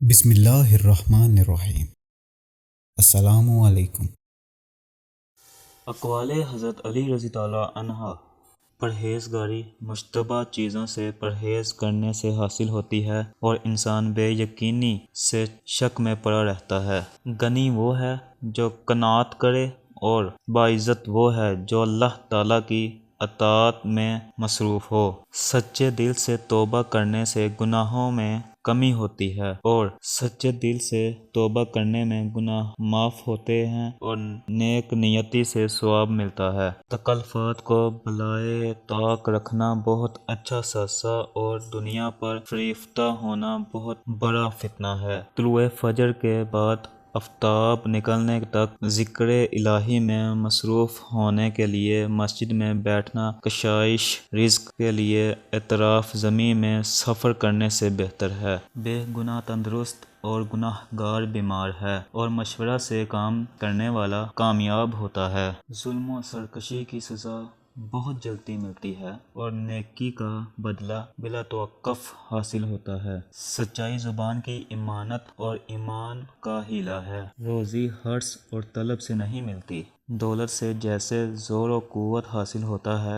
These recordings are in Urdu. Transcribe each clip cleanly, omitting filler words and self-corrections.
بسم اللہ الرحمن الرحیم۔ السلام علیکم۔ اقوال حضرت علی رضی اللہ عنہ: پرہیزگاری مشتبہ چیزوں سے پرہیز کرنے سے حاصل ہوتی ہے اور انسان بے یقینی سے شک میں پڑا رہتا ہے۔ غنی وہ ہے جو قناعت کرے اور باعزت وہ ہے جو اللہ تعالیٰ کی اطاعت میں مصروف ہو۔ سچے دل سے توبہ کرنے سے گناہوں میں کمی ہوتی ہے اور سچے دل سے توبہ کرنے میں گناہ معاف ہوتے ہیں اور نیک نیتی سے ثواب ملتا ہے۔ تکلفات کو بالائے طاق رکھنا بہت اچھا سزا اور دنیا پر فریفتہ ہونا بہت بڑا فتنہ ہے۔ طلوع فجر کے بعد آفتاب نکلنے تک ذکر الہی میں مصروف ہونے کے لیے مسجد میں بیٹھنا کشائش رزق کے لیے اطراف زمین میں سفر کرنے سے بہتر ہے۔ بے گناہ تندرست اور گناہ گار بیمار ہے اور مشورہ سے کام کرنے والا کامیاب ہوتا ہے۔ ظلم و سرکشی کی سزا بہت جلدی ملتی ہے اور نیکی کا بدلہ بلا توقف حاصل ہوتا ہے۔ سچائی زبان کی امانت اور ایمان کا ہیلہ ہے۔ روزی حرص اور طلب سے نہیں ملتی۔ دولت سے جیسے زور و قوت حاصل ہوتا ہے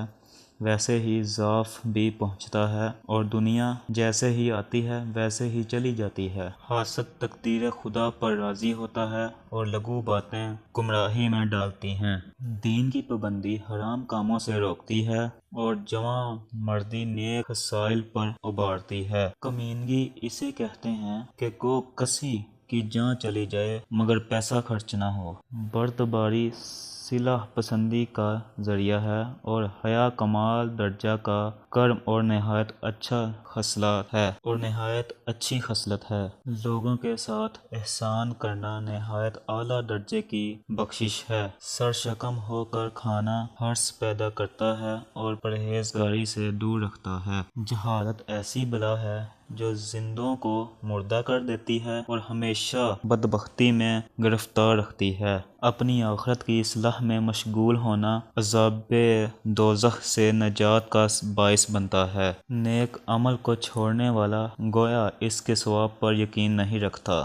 ویسے ہی ضعف بھی پہنچتا ہے اور دنیا جیسے ہی آتی ہے ویسے ہی چلی جاتی ہے۔ حاسد تقدیر خدا پر راضی ہوتا ہے اور لغو باتیں گمراہی میں ڈالتی ہیں۔ دین کی پابندی حرام کاموں سے روکتی ہے اور جواں مردی نیک خصائل پر ابھارتی ہے۔ کمینگی اسے کہتے ہیں کہ کو کسی کی جان چلی جائے مگر پیسہ خرچ نہ ہو۔ بردباری صلح پسندی کا ذریعہ ہے اور حیا کمال درجہ کا کرم اور نہایت اچھی خصلت ہے۔ لوگوں کے ساتھ احسان کرنا نہایت اعلیٰ درجے کی بخشش ہے۔ سرشکم ہو کر کھانا حرص پیدا کرتا ہے اور پرہیزگاری سے دور رکھتا ہے۔ جہالت ایسی بلا ہے جو زندوں کو مردہ کر دیتی ہے اور ہمیشہ بدبختی میں گرفتار رکھتی ہے۔ اپنی آخرت کی اصلاح میں مشغول ہونا عذاب دوزخ سے نجات کا باعث بنتا ہے۔ نیک عمل کو چھوڑنے والا گویا اس کے ثواب پر یقین نہیں رکھتا۔